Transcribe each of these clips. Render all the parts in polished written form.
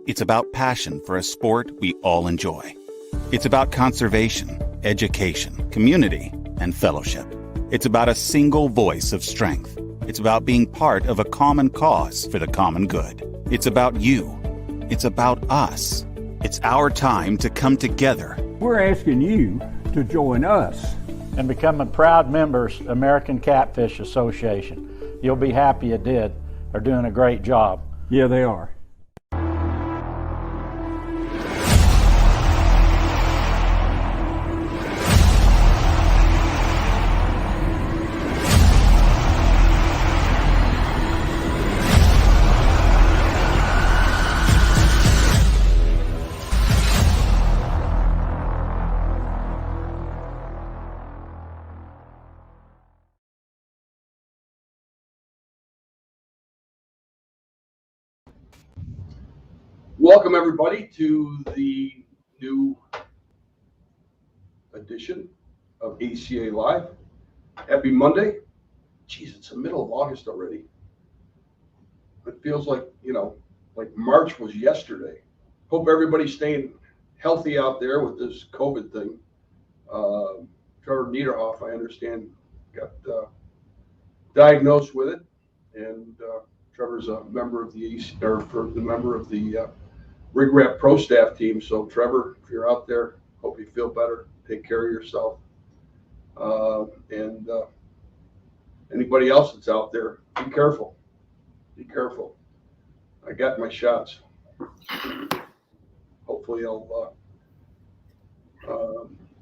It's about passion for a sport we all enjoy. It's about conservation, education, community, and fellowship. It's about a single voice of strength. It's about being part of a common cause for the common good. It's about you. It's about us. It's our time to come together. We're asking you to join us and become a proud members American Catfish Association. You'll be happy you did. They're doing a great job. Yeah, they are. Welcome everybody to the new edition of ACA Live. Happy Monday. Geez, it's the middle of August already. It feels like, like March was yesterday. Hope everybody's staying healthy out there with this COVID thing. Trevor Niederhoff, I understand, got diagnosed with it, and Trevor's a member of the Rig Wrap Pro Staff team. So Trevor, if you're out there, hope you feel better. Take care of yourself. And anybody else that's out there, be careful. Be careful. I got my shots. Hopefully I'll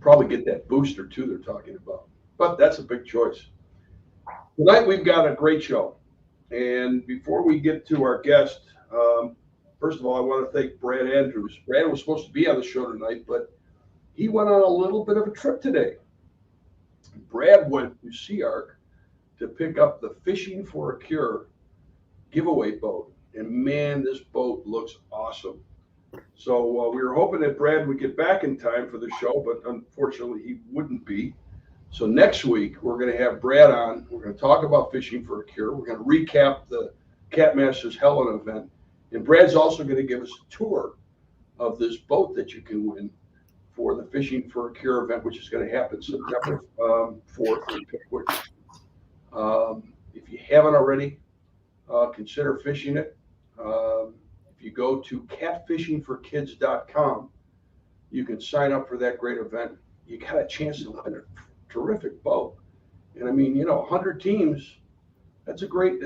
probably get that booster too they're talking about. But that's a big choice. Tonight we've got a great show. And before we get to our guest, first of all, I want to thank Brad Andrews. Brad was supposed to be on the show tonight, but he went on a little bit of a trip today. Brad went to Sea Ark to pick up the Fishing for a Cure giveaway boat. And man, this boat looks awesome. So we were hoping that Brad would get back in time for the show, but unfortunately he wouldn't be. So next week, we're going to have Brad on. We're going to talk about Fishing for a Cure. We're going to recap the Cat Masters Helen event. And Brad's also going to give us a tour of this boat that you can win for the Fishing for a Cure event, which is going to happen September 4th in Pickwick. If you haven't already, consider fishing it. If you go to catfishingforkids.com, you can sign up for that great event. You got a chance to win a terrific boat. And I mean, 100 teams, that's a great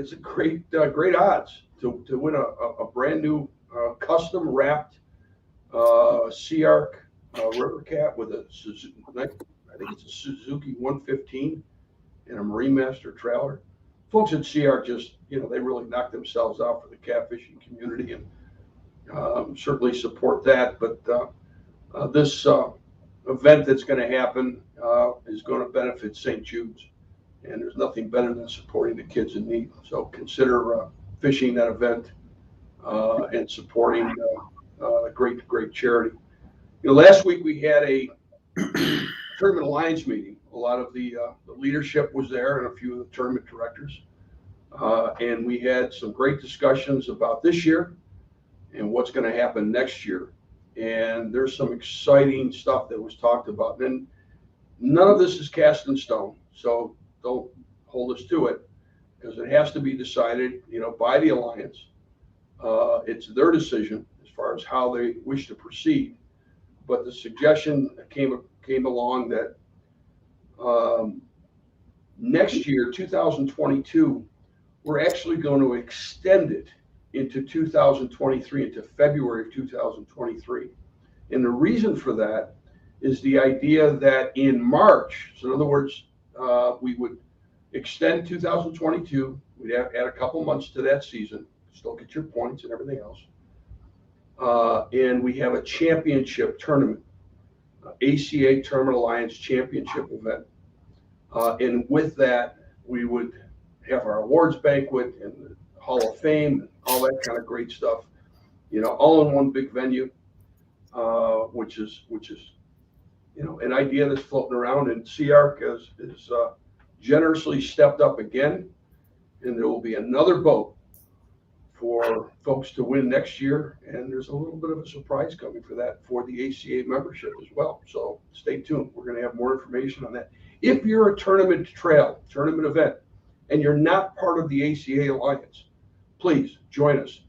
odds to win a brand new custom wrapped Sea Ark River Cat with a Suzuki, I think it's a Suzuki 115 and a Marine Master trailer. Folks at Sea Ark just, they really knocked themselves out for the catfishing community, and certainly support that. But this event that's going to happen is going to benefit St. Jude's, and there's nothing better than supporting the kids in need. So consider fishing that event and supporting a great charity. Last week we had a Tournament Alliance meeting. A lot of the leadership was there and a few of the tournament directors. And we had some great discussions about this year and what's going to happen next year. And there's some exciting stuff that was talked about. And none of this is cast in stone, so don't hold us to it, because it has to be decided, by the Alliance. It's their decision as far as how they wish to proceed. But the suggestion came along that next year, 2022, we're actually going to extend it into 2023, into February of 2023. And the reason for that is the idea that in March, so in other words, we would extend 2022, we'd add a couple months to that season, still get your points and everything else. And we have a championship tournament, ACA Tournament Alliance Championship event. And with that, we would have our awards banquet and the Hall of Fame and all that kind of great stuff, all in one big venue, which is an idea that's floating around. And Sea Ark is generously stepped up again, and there will be another boat for folks to win next year, and there's a little bit of a surprise coming for that for the ACA membership as well. So stay tuned. We're going to have more information on that. If you're a tournament event, and you're not part of the ACA Alliance, please join us.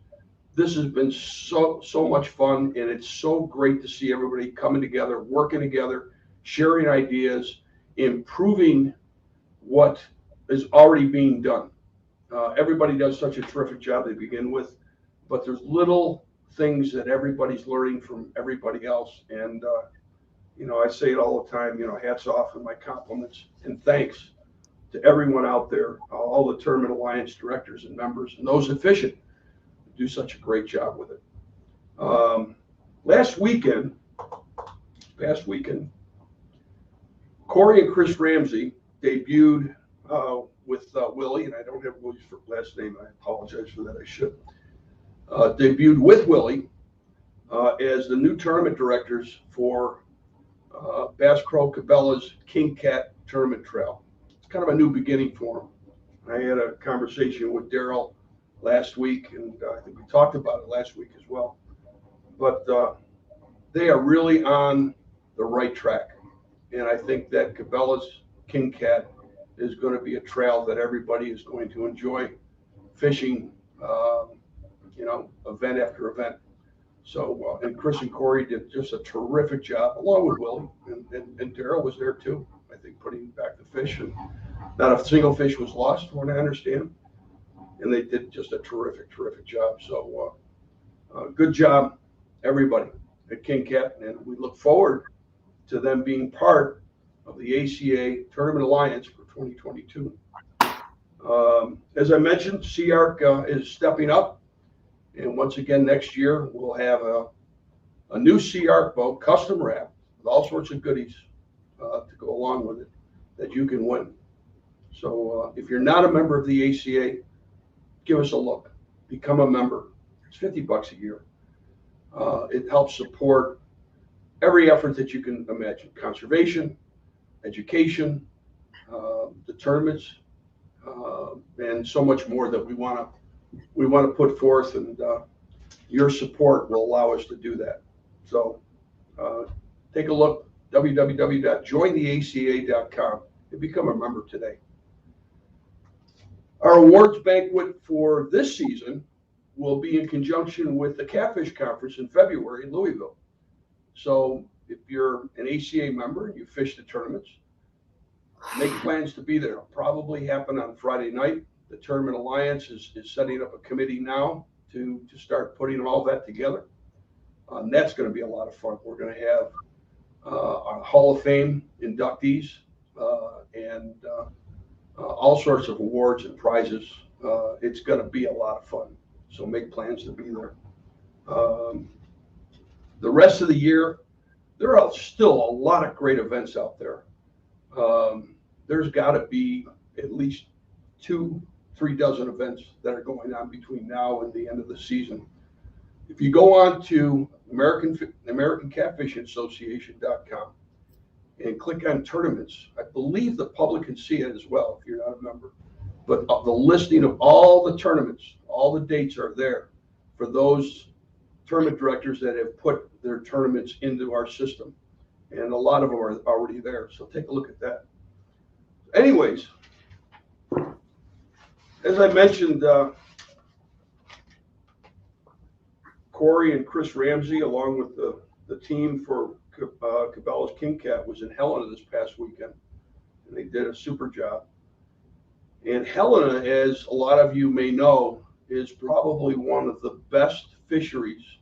This has been so much fun, and it's so great to see everybody coming together, working together, sharing ideas, improving what is already being done. Everybody does such a terrific job to begin with, but there's little things that everybody's learning from everybody else. And, I say it all the time, hats off and my compliments and thanks to everyone out there, all the Tournament Alliance directors and members and those efficient do such a great job with it. Past weekend, Corey and Chris Ramsey debuted with Willie, and I don't have Willie's last name. I apologize for that. I should. Debuted with Willie as the new tournament directors for Bass Pro Cabela's King Cat Tournament Trail. It's kind of a new beginning for them. I had a conversation with Daryl last week, and I think we talked about it last week as well. But they are really on the right track, and I think that Cabela's King Cat is going to be a trail that everybody is going to enjoy fishing, event after event. So, and Chris and Corey did just a terrific job, along with Willie, and Daryl was there too, I think, putting back the fish, and not a single fish was lost, from what I understand. And they did just a terrific job. So, good job, everybody at King Cat, and we look forward to them being part of the ACA Tournament Alliance for 2022. As I mentioned, SeaArc is stepping up, and once again next year we'll have a new SeaArc boat, custom wrapped, with all sorts of goodies to go along with it that you can win. So if you're not a member of the ACA, give us a look. Become a member. It's $50 a year. It helps support every effort that you can imagine: conservation, education, the tournaments, and so much more that we want to put forth, and your support will allow us to do that. So take a look, www.jointheaca.com, and become a member today. Our awards banquet for this season will be in conjunction with the Catfish Conference in February in Louisville. So if you're an ACA member and you fish the tournaments, make plans to be there. It'll probably happen on Friday night. The Tournament Alliance is setting up a committee now to start putting all that together. And that's going to be a lot of fun. We're going to have our Hall of Fame inductees and all sorts of awards and prizes. It's going to be a lot of fun. So make plans to be there. The rest of the year, there are still a lot of great events out there. There's got to be at least 2-3 dozen events that are going on between now and the end of the season. If you go on to AmericanCatfishing.com and click on tournaments, I believe the public can see it as well if you're not a member. But the listing of all the tournaments, all the dates are there for those tournament directors that have put their tournaments into our system. And a lot of them are already there. So take a look at that. Anyways, as I mentioned, Corey and Chris Ramsey, along with the team for Cabela's King Cat, was in Helena this past weekend, and they did a super job. And Helena, as a lot of you may know, is probably one of the best fisheries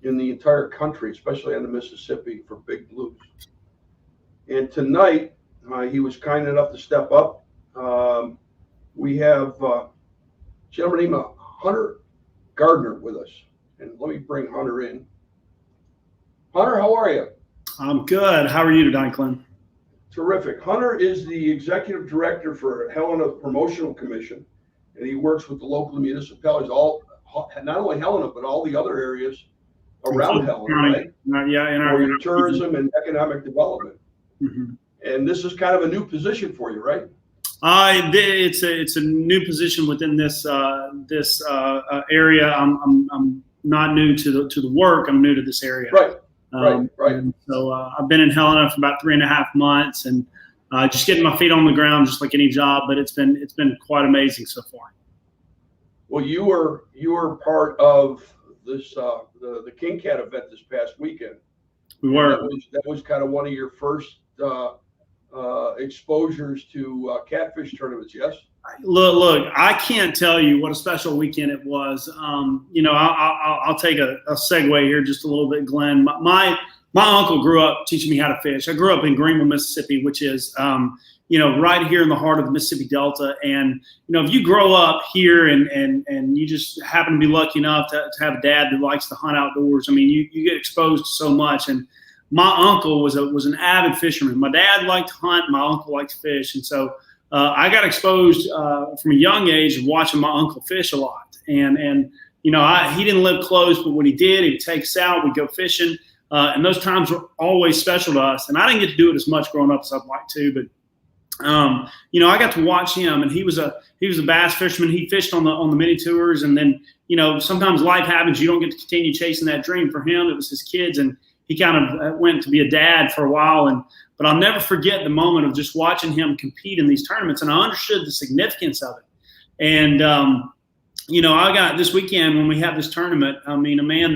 in the entire country, especially on the Mississippi, for big blues. And tonight, he was kind enough to step up. We have a gentleman named Hunter Gardner with us. And let me bring Hunter in. Hunter, how are you? I'm good. How are you, Donklin? Terrific. Hunter is the executive director for Helena Promotional Commission, and he works with the local municipalities, not only Helena, but all the other areas around Helena, right? Yeah, for tourism and economic development. Mm-hmm. And this is kind of a new position for you, right? It's a new position within this area. I'm not new to the work. I'm new to this area. Right. Right. And so I've been in Helena for about 3.5 months, and just getting my feet on the ground, just like any job. But it's been quite amazing so far. Well, you were part of this the King Cat event this past weekend. We were. That was kind of one of your first exposures to catfish tournaments. Yes. Look, I can't tell you what a special weekend it was. I'll take a segue here just a little bit, Glenn. My uncle grew up teaching me how to fish. I grew up in Greenville, Mississippi, which is, right here in the heart of the Mississippi Delta. And, if you grow up here and you just happen to be lucky enough to have a dad that likes to hunt outdoors, you get exposed to so much. And my uncle was an avid fisherman. My dad liked to hunt. My uncle liked to fish. And so I got exposed from a young age of watching my uncle fish a lot. And he didn't live close, but when he did, he'd take us out. We'd go fishing. And those times were always special to us. And I didn't get to do it as much growing up as I'd like to, but I got to watch him, and he was a bass fisherman. He fished on the mini tours, and then sometimes life happens. You don't get to continue chasing that dream. For him, it was his kids, and he kind of went to be a dad for a while. But I'll never forget the moment of just watching him compete in these tournaments, and I understood the significance of it. And I got this weekend when we have this tournament. a man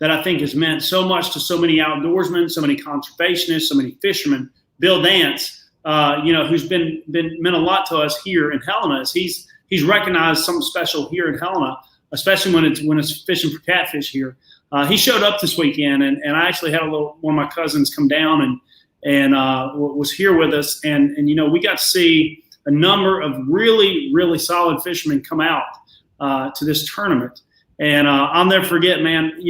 that I think has meant so much to so many outdoorsmen, so many conservationists, so many fishermen. Bill Dance. Who's been meant a lot to us here in Helena. He's recognized something special here in Helena, especially when it's fishing for catfish here. He showed up this weekend, and I actually had one of my cousins come down and was here with us, and we got to see a number of really, really solid fishermen come out to this tournament. And I'll never forget, man.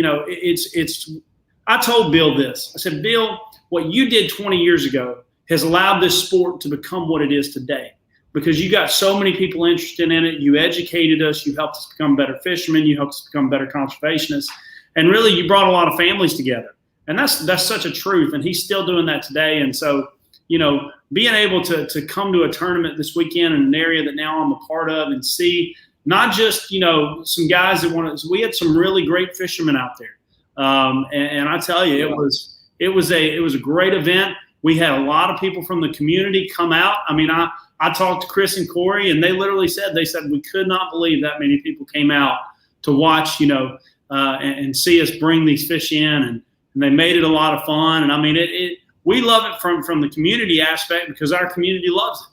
I told Bill this. I said, Bill, what you did 20 years ago has allowed this sport to become what it is today, because you got so many people interested in it. You educated us. You helped us become better fishermen. You helped us become better conservationists. And really, you brought a lot of families together. And that's such a truth. And he's still doing that today. And so, being able to come to a tournament this weekend in an area that now I'm a part of and see not just, some guys that we had some really great fishermen out there. And I tell you, it was a great event. We had a lot of people from the community come out. I talked to Chris and Corey, and they literally said we could not believe that many people came out to watch, and see us bring these fish in, and they made it a lot of fun. And we love it from the community aspect because our community loves it.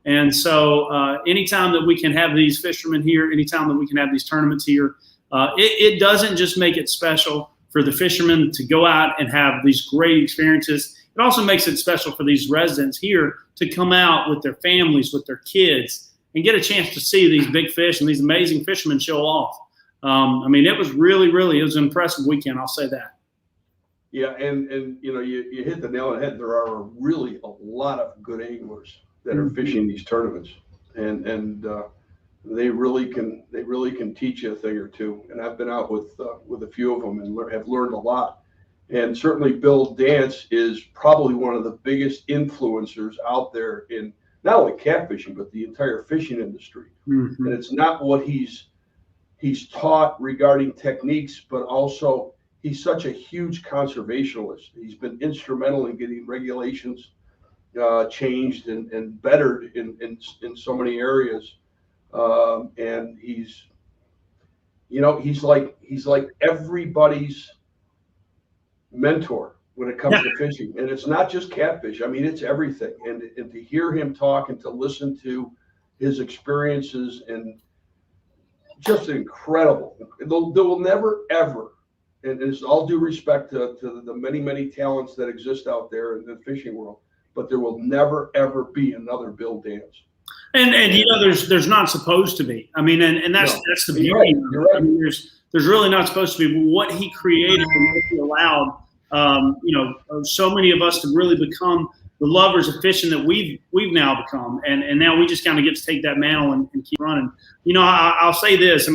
And so anytime that we can have these fishermen here, anytime that we can have these tournaments here, it doesn't just make it special for the fishermen to go out and have these great experiences. It also makes it special for these residents here to come out with their families, with their kids, and get a chance to see these big fish and these amazing fishermen show off. It was really, really, it was an impressive weekend. I'll say that. Yeah, and you hit the nail on the head. There are really a lot of good anglers that are fishing these tournaments, and they really can teach you a thing or two. And I've been out with a few of them and have learned a lot. And certainly Bill Dance is probably one of the biggest influencers out there in not only catfishing, but the entire fishing industry. Mm-hmm. And it's not what he's taught regarding techniques, but also he's such a huge conservationalist. He's been instrumental in getting regulations changed and bettered in so many areas. And he's like everybody's mentor when it comes to fishing. And it's not just catfish. It's everything. And to hear him talk and to listen to his experiences, and just incredible. There will never, ever, and it's all due respect to the many, many talents that exist out there in the fishing world, but there will never, ever be another Bill Dance. And there's not supposed to be. And that's the beauty. Right. You're right. There's really not supposed to be. What he created and what he allowed, so many of us to really become the lovers of fishing that we've now become, and now we just kind of get to take that mantle and keep running. I'll say this.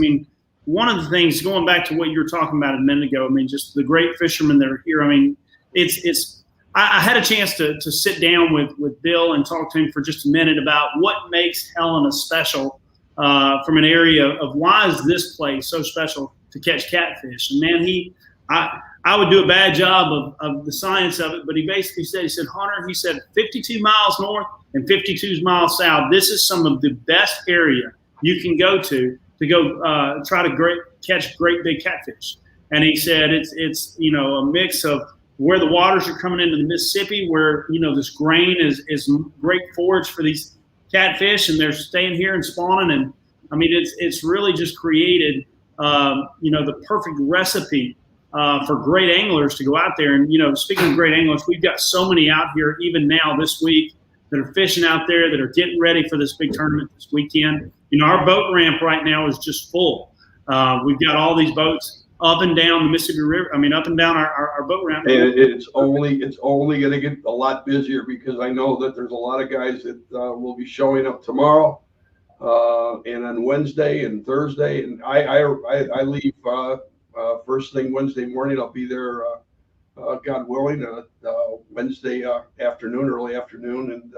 One of the things, going back to what you were talking about a minute ago, just the great fishermen that are here. I had a chance to sit down with Bill and talk to him for just a minute about what makes Helena special from an area of why is this place so special to catch catfish. And man, I would do a bad job of the science of it, but he basically said, Hunter, he said 52 miles north and 52 miles south, this is some of the best area you can go to go try to catch great big catfish. And he said it's a mix of where the waters are coming into the Mississippi, where this grain is great forage for these catfish, and they're staying here and spawning. And I mean, it's really just created the perfect recipe for great anglers to go out there. And speaking of great anglers, we've got so many out here even now this week that are fishing out there that are getting ready for this big tournament this weekend. Our boat ramp right now is just full. We've got all these boats up and down the Mississippi River. I mean, up and down our boat ramp. And it's only going to get a lot busier, because I know that there's a lot of guys that will be showing up tomorrow and on Wednesday and Thursday. And I leave first thing Wednesday morning. I'll be there, God willing, Wednesday afternoon, early afternoon. And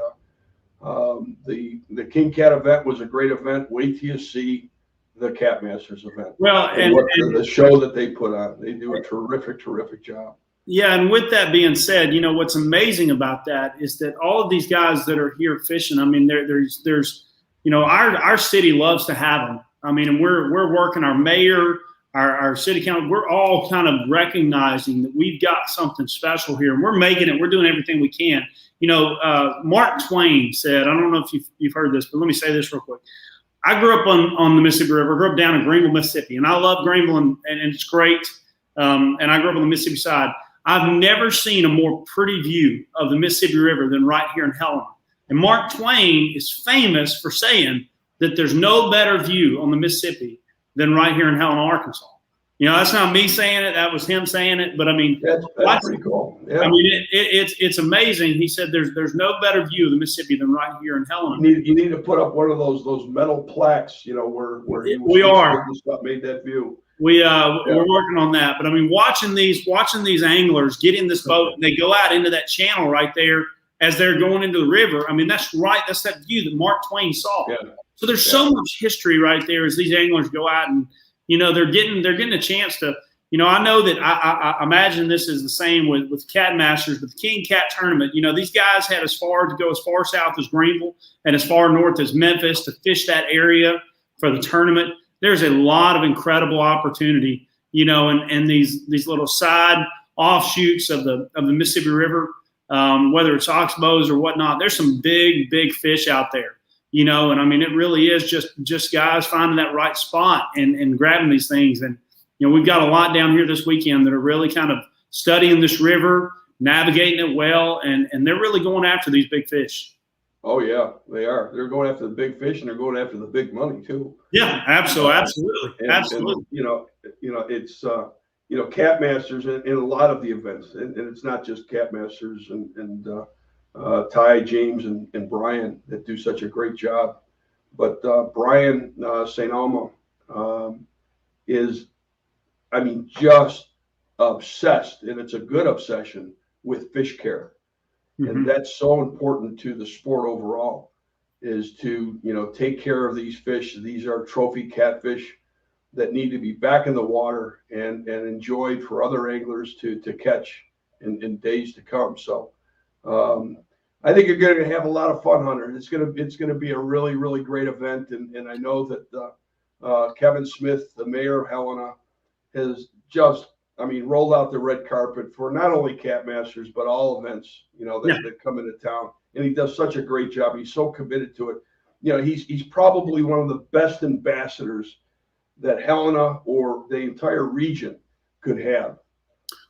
the King Cat event was a great event. Wait till you see the Cat Masters event. Well, and the show that they put on, they do a terrific job. Yeah, and with that being said, what's amazing about that is that all of these guys that are here fishing, I mean, there's our city loves to have them. I mean, and we're working, our mayor, our city council, we're all kind of recognizing that we've got something special here, and we're making it. We're doing everything we can. Mark Twain said, I don't know if you've heard this, but let me say this real quick. I grew up on the Mississippi River. I grew up down in Greenville, Mississippi, and I love Greenville, and it's great. And I grew up on the Mississippi side. I've never seen a more pretty view of the Mississippi River than right here in Helena. And Mark Twain is famous for saying that there's no better view on the Mississippi than right here in Helena, Arkansas. That's not me saying it. That was him saying it. But I mean, that's pretty cool. Yeah. I mean, it's amazing. He said there's no better view of the Mississippi than right here in Helena. You need to put up one of those metal plaques, where we are made that view. We're working on that. But I mean, watching these anglers get in this boat and they go out into that channel right there as they're going into the river. I mean, that's that view that Mark Twain saw. Yeah. So there's so much history right there as these anglers go out and they're getting a chance to. I know that I imagine this is the same with Cat Masters, with the King Cat Tournament. These guys had to go as far south as Greenville and as far north as Memphis to fish that area for the tournament. There's a lot of incredible opportunity, and these little side offshoots of the Mississippi River, whether it's oxbows or whatnot. There's some big fish out there, and I mean, it really is just guys finding that right spot and grabbing these things. And we've got a lot down here this weekend that are really kind of studying this river, navigating it well, and they're really going after these big fish. Oh yeah, they are. They're going after the big fish, and they're going after the big money too. Yeah, absolutely. And, it's Cat Masters in a lot of the events, and it's not just Cat Masters and Ty, James, and Brian that do such a great job, but Brian St. Alma is, I mean, just obsessed, and it's a good obsession with fish care. And that's so important to the sport overall, is to, take care of these fish. These are trophy catfish that need to be back in the water and enjoyed for other anglers to catch in days to come. So I think you're going to have a lot of fun, Hunter. It's going to be a really, really great event. And I know that Kevin Smith, the mayor of Helena, has just, rolled out the red carpet for not only Cat Masters, but all events, that come into town. And he does such a great job. He's so committed to it. He's probably one of the best ambassadors that Helena or the entire region could have.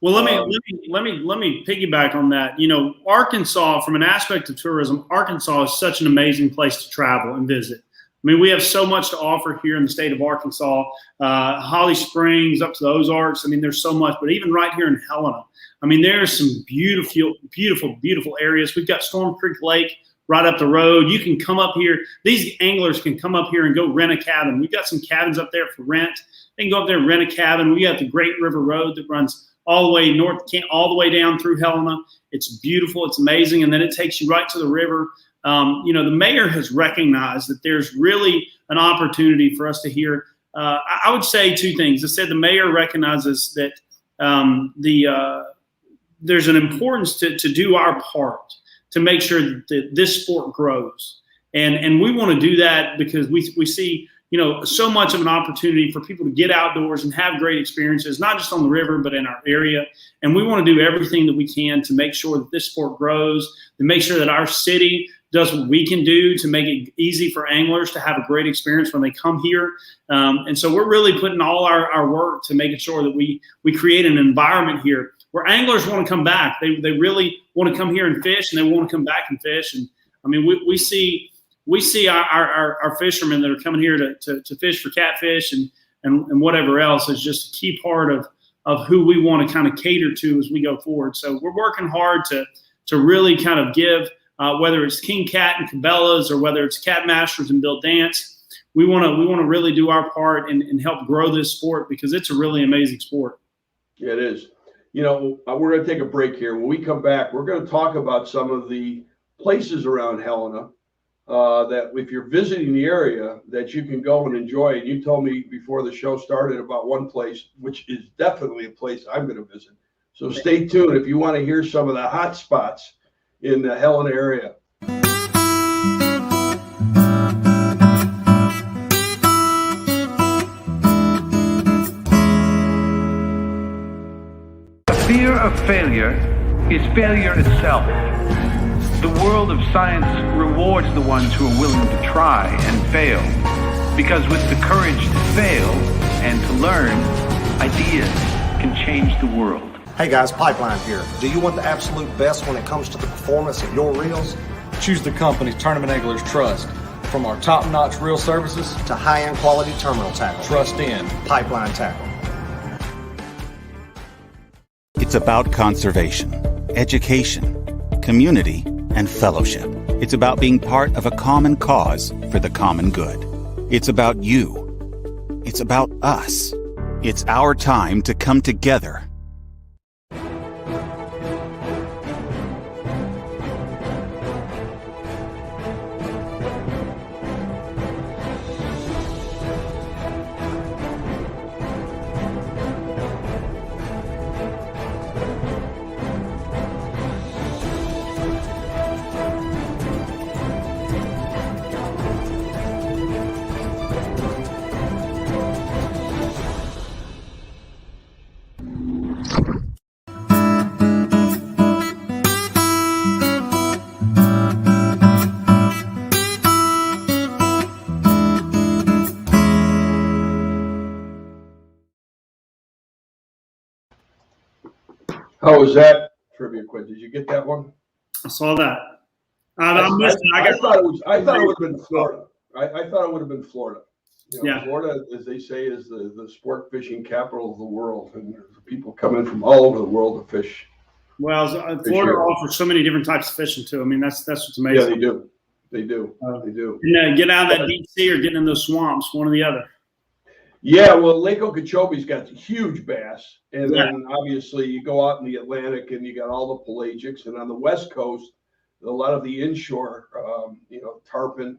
Well, let me piggyback on that. Arkansas, from an aspect of tourism, Arkansas is such an amazing place to travel and visit. I mean, we have so much to offer here in the state of Arkansas, Holly Springs up to the Ozarks. I mean, there's so much, but even right here in Helena, I mean, there's some beautiful areas. We've got Storm Creek Lake right up the road. You can come up here. These anglers can come up here and go rent a cabin. We've got some cabins up there for rent. They can go up there and rent a cabin. We got the Great River Road that runs all the way north, all the way down through Helena. It's beautiful. It's amazing. And then it takes you right to the river. The mayor has recognized that there's really an opportunity for us to hear. I would say two things. I said the mayor recognizes that there's an importance to do our part to make sure that this sport grows. And we want to do that because we see, so much of an opportunity for people to get outdoors and have great experiences, not just on the river, but in our area. And we want to do everything that we can to make sure that this sport grows, to make sure that our city does what we can do to make it easy for anglers to have a great experience when they come here. And so we're really putting all our work to making sure that we create an environment here where anglers want to come back. They really want to come here and fish, and they want to come back and fish. And I mean, we see our fishermen that are coming here to fish for catfish and whatever else is just a key part of who we want to kind of cater to as we go forward. So we're working hard to really kind of give, whether it's King Cat and Cabela's or whether it's Cat Masters and Bill Dance, we want to really do our part and help grow this sport because it's a really amazing sport. Yeah, it is. We're going to take a break here. When we come back, we're going to talk about some of the places around Helena that if you're visiting the area that you can go and enjoy. And you told me before the show started about one place, which is definitely a place I'm going to visit. So stay tuned if you want to hear some of the hot spots in the Helena area. The fear of failure is failure itself. The world of science rewards the ones who are willing to try and fail, because with the courage to fail and to learn, ideas can change the world. Hey guys, Pipeline here. Do you want the absolute best when it comes to the performance of your reels? Choose the company Tournament Anglers trust. From our top-notch reel services to high-end quality terminal tackle. Trust in Pipeline Tackle. It's about conservation, education, community, and fellowship. It's about being part of a common cause for the common good. It's about you. It's about us. It's our time to come together. How was that trivia quiz? Did you get that one? I saw that. I thought it would have been Florida. I thought it would have been Florida. Yeah. Florida, as they say, is the sport fishing capital of the world, and there's people coming from all over the world to fish. Well, Florida offers so many different types of fishing too. I mean, that's what's amazing. Yeah, they do. They do. And get out of that deep sea or getting in those swamps, one or the other. Yeah, well, Lake Okeechobee's got huge bass, and then obviously you go out in the Atlantic and you got all the pelagics, and on the West Coast, a lot of the inshore, tarpon,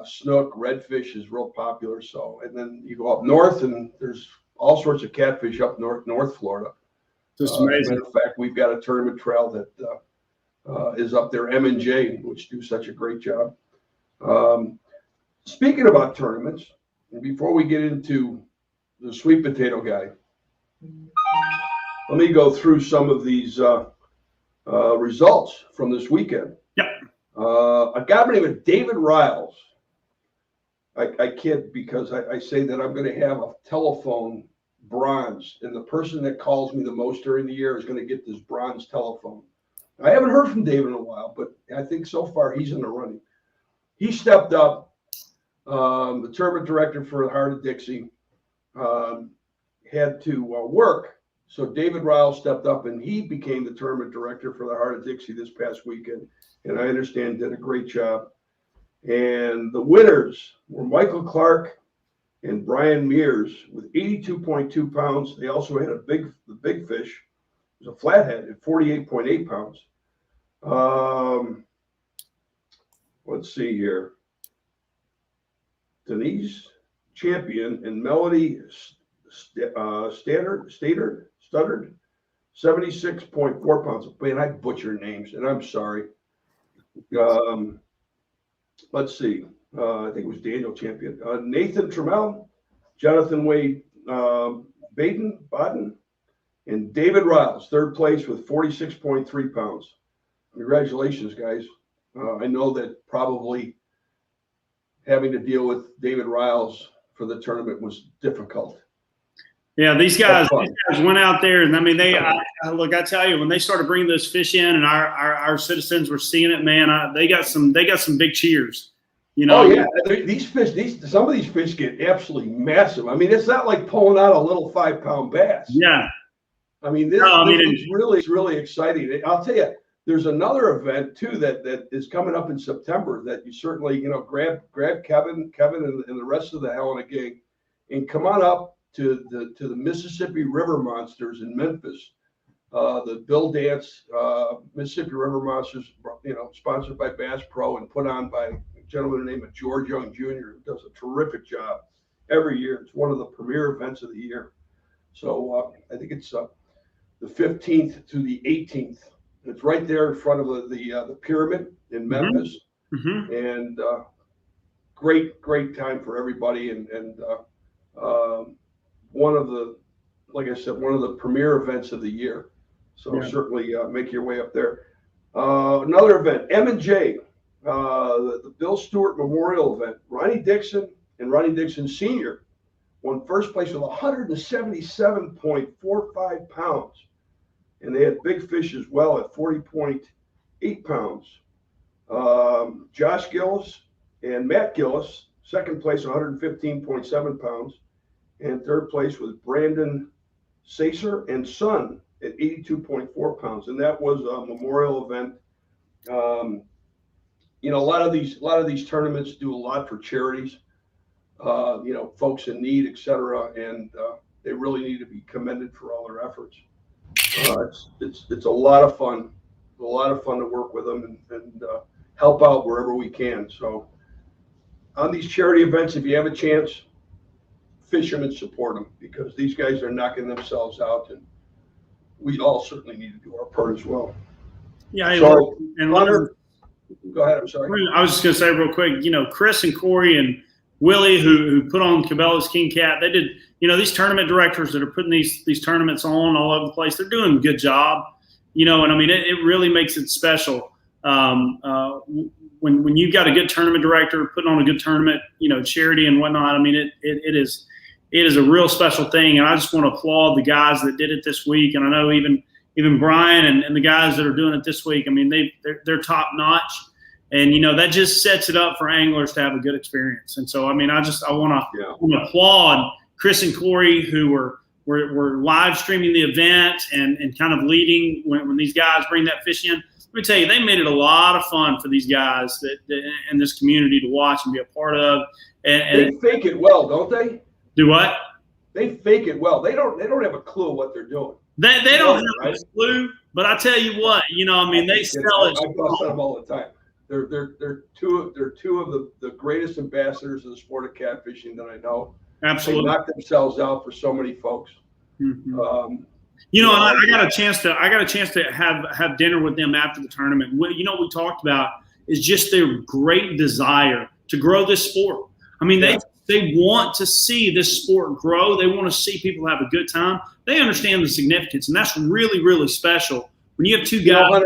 snook, redfish is real popular. So, and then you go up north, and there's all sorts of catfish up North Florida. Just amazing. As a matter of fact, we've got a tournament trail that is up there, M&J, which do such a great job. Speaking about tournaments, and before we get into the sweet potato guy, let me go through some of these results from this weekend. Yep. A guy by the name of David Riles. I kid because I say that I'm going to have a telephone bronze, and the person that calls me the most during the year is going to get this bronze telephone. I haven't heard from David in a while, but I think so far he's in the running. He stepped up. The tournament director for the Heart of Dixie had to work, so David Riles stepped up, and he became the tournament director for the Heart of Dixie this past weekend, and I understand did a great job. And the winners were Michael Clark and Brian Mears with 82.2 pounds. They also had the big fish. It was a flathead at 48.8 pounds. Let's see here. Denise Champion and Melody Stuttered, 76.4 pounds. Man, I butcher names, and I'm sorry. Let's see. I think it was Daniel Champion. Nathan Trammell, Jonathan Wade Baden, and David Riles, third place with 46.3 pounds. Congratulations, guys. I know that probably having to deal with David Riles for the tournament was difficult. Yeah, these guys went out there, and I mean, look. I tell you, when they started bringing those fish in, and our citizens were seeing it, man, they got some big cheers. You know? Oh yeah, some of these fish get absolutely massive. I mean, it's not like pulling out a little 5-pound bass. Yeah. I mean, it's really exciting. I'll tell you, there's another event too that is coming up in September that you certainly grab Kevin and the rest of the Helena gang and come on up to the Mississippi River Monsters in Memphis. The Bill Dance Mississippi River Monsters, sponsored by Bass Pro and put on by a gentleman named George Young Jr., who does a terrific job every year. It's one of the premier events of the year. So I think it's the 15th to the 18th. It's right there in front of the pyramid in Memphis, and great time for everybody, and one of the, like I said, one of the premier events of the year. So certainly make your way up there. Another event, M&J, the Bill Stewart Memorial event. Ronnie Dixon and Ronnie Dixon Sr. won first place with 177.45 pounds. And they had big fish as well at 40.8 pounds. Josh Gillis and Matt Gillis, second place, 115.7 pounds. And third place was Brandon Sacer and Son at 82.4 pounds. And that was a memorial event. A lot of these tournaments do a lot for charities, folks in need, et cetera. And they really need to be commended for all their efforts. It's a lot of fun. A lot of fun to work with them and help out wherever we can. So on these charity events, if you have a chance, fishermen support them, because these guys are knocking themselves out, and we all certainly need to do our part as well. Yeah. So, and Leonard, go ahead. I'm sorry. I was just going to say real quick, Chris and Corey and Willie, who put on Cabela's King Cat, they did, these tournament directors that are putting these tournaments on all over the place, they're doing a good job, and I mean, it really makes it special. When you've got a good tournament director putting on a good tournament, charity and whatnot, I mean, it is a real special thing. And I just want to applaud the guys that did it this week. And I know even Brian and the guys that are doing it this week, I mean, they're top notch. And, that just sets it up for anglers to have a good experience. And so, I mean, I want to applaud Chris and Corey, who were live streaming the event and kind of leading when these guys bring that fish in. Let me tell you, they made it a lot of fun for these guys that in this community to watch and be a part of. And they fake it well, don't they? Do what? They fake it well. They don't have a clue what they're doing. They don't have a clue, but I tell you what, they sell it. I bust them all the time. They're two of the greatest ambassadors of the sport of catfishing that I know. Absolutely. They knock themselves out for so many folks. Mm-hmm. I got a chance to have dinner with them after the tournament. What we talked about is just their great desire to grow this sport. I mean, they want to see this sport grow. They want to see people have a good time. They understand the significance, and that's really, really special. When you have two guys,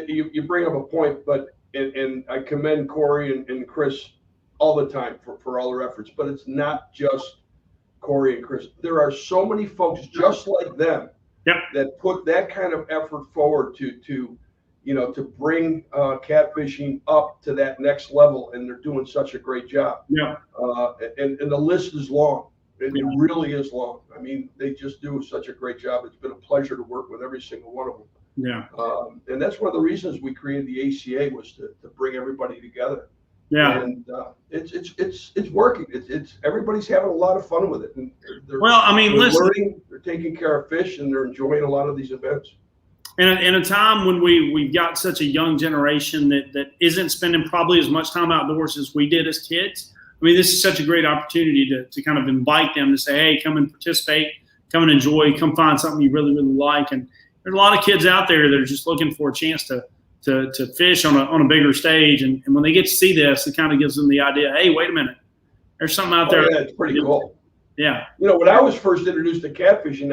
you bring up a point, and I commend Corey and Chris all the time for all their efforts. But it's not just Corey and Chris. There are so many folks just like them that put that kind of effort forward to bring catfishing up to that next level, and they're doing such a great job. Yeah. And the list is long. It really is long. I mean, they just do such a great job. It's been a pleasure to work with every single one of them. Yeah. And that's one of the reasons we created the ACA, was to bring everybody together. Yeah. And it's working. It's everybody's having a lot of fun with it. And they're listen, learning, they're taking care of fish, and they're enjoying a lot of these events. in a time when we've got such a young generation that isn't spending probably as much time outdoors as we did as kids. I mean, this is such a great opportunity to kind of invite them to say, hey, come and participate, come and enjoy, come find something you really, really like. And there's a lot of kids out there that are just looking for a chance to fish on a bigger stage. And when they get to see this, it kind of gives them the idea, hey, wait a minute, there's something out there. Yeah, it's pretty cool. Yeah. When I was first introduced to catfishing,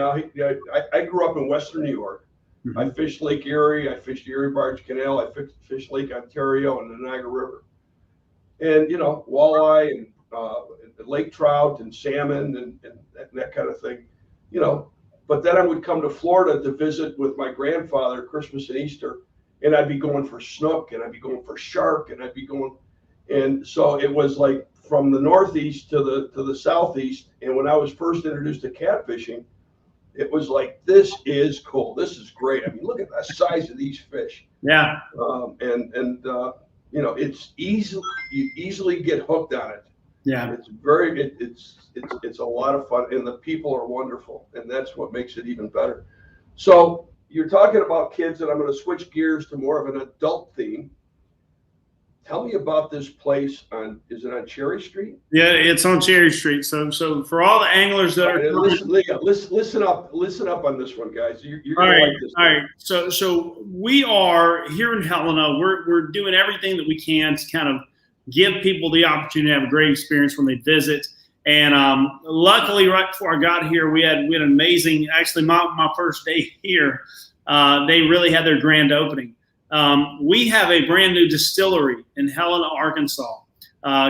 I grew up in Western New York. Mm-hmm. I fished Lake Erie. I fished the Erie Barge Canal. I fished Lake Ontario and the Niagara River. And, walleye and lake trout and salmon and that kind of thing, But then I would come to Florida to visit with my grandfather Christmas and Easter, and I'd be going for snook, and I'd be going for shark, and I'd be going. And so it was like from the Northeast to the Southeast. And when I was first introduced to catfishing, it was like, this is cool. This is great. I mean, look at the size of these fish. Yeah. It's easy. You easily get hooked on it. Yeah. It's a lot of fun, and the people are wonderful, and that's what makes it even better. So you're talking about kids, and I'm going to switch gears to more of an adult theme. Tell me about this place is it on Cherry Street? Yeah, it's on Cherry Street. So for all the anglers that are listen up on this one, guys. You're all gonna right, like this. All right. So we are here in Helena. We're doing everything that we can to kind of give people the opportunity to have a great experience when they visit. And luckily, right before I got here, we had an amazing. Actually, my first day here, they really had their grand opening. We have a brand new distillery in Helena, Arkansas,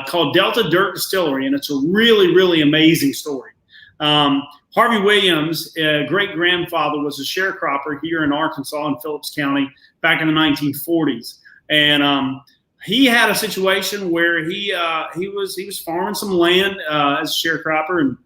called Delta Dirt Distillery, and it's a really, really amazing story. Harvey Williams, great-grandfather, was a sharecropper here in Arkansas in Phillips County back in the 1940s, and he had a situation where he was farming some land as a sharecropper, and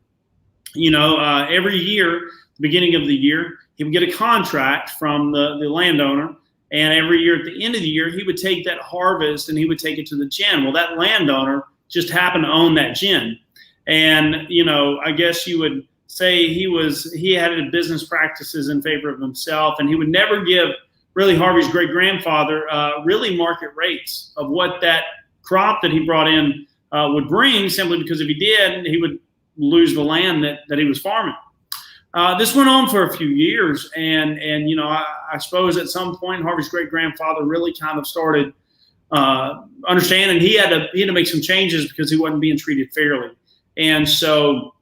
every year, the beginning of the year, he would get a contract from the landowner. And every year at the end of the year, he would take that harvest and he would take it to the gin. Well, that landowner just happened to own that gin. And, I guess you would say he had business practices in favor of himself, and he would never give really Harvey's great-grandfather really market rates of what that crop that he brought in would bring, simply because if he did, he would lose the land that he was farming. This went on for a few years, and I suppose at some point Harvey's great-grandfather really kind of started understanding he had to make some changes because he wasn't being treated fairly. And so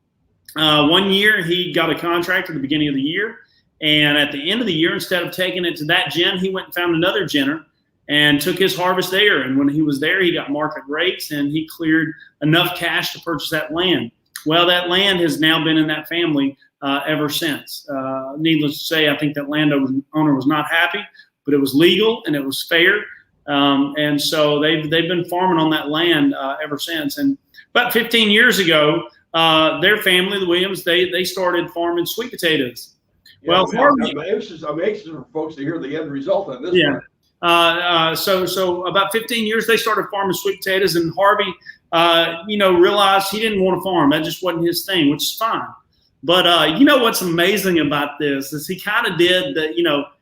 one year he got a contract at the beginning of the year, and at the end of the year, instead of taking it to that gin, he went and found another ginner and took his harvest there. And when he was there, he got market rates, and he cleared enough cash to purchase that land. Well, that land has now been in that family ever since. Needless to say, I think that landowner was not happy, but it was legal and it was fair. And so they've been farming on that land ever since. And about 15 years ago, their family, the Williams, they started farming sweet potatoes. Yeah, I'm anxious for folks to hear the end result on this. Yeah. So about 15 years, they started farming sweet potatoes, and Harvey, realized he didn't want to farm. That just wasn't his thing, which is fine. But what's amazing about this is he kind of did that.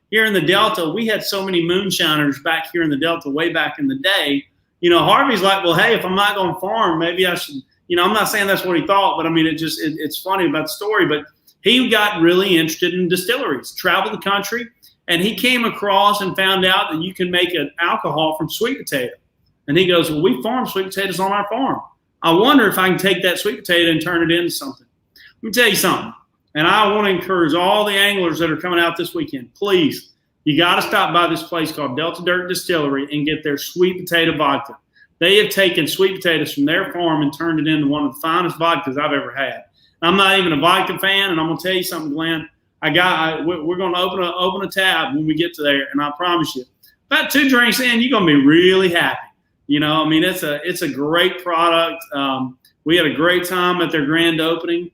Here in the Delta, we had so many moonshiners back here in the Delta way back in the day. Harvey's like, well, hey, if I'm not going to farm, maybe I should. I'm not saying that's what he thought, but I mean, it's funny about the story. But he got really interested in distilleries, traveled the country, and he came across and found out that you can make an alcohol from sweet potato. And he goes, well, we farm sweet potatoes on our farm. I wonder if I can take that sweet potato and turn it into something. Let me tell you something, and I want to encourage all the anglers that are coming out this weekend, please, you got to stop by this place called Delta Dirt Distillery and get their sweet potato vodka. They have taken sweet potatoes from their farm and turned it into one of the finest vodkas I've ever had. I'm not even a vodka fan, and I'm going to tell you something, Glenn. We're going to open a tab when we get to there, and I promise you, about 2 drinks in, you're going to be really happy. It's a great product. We had a great time at their grand opening.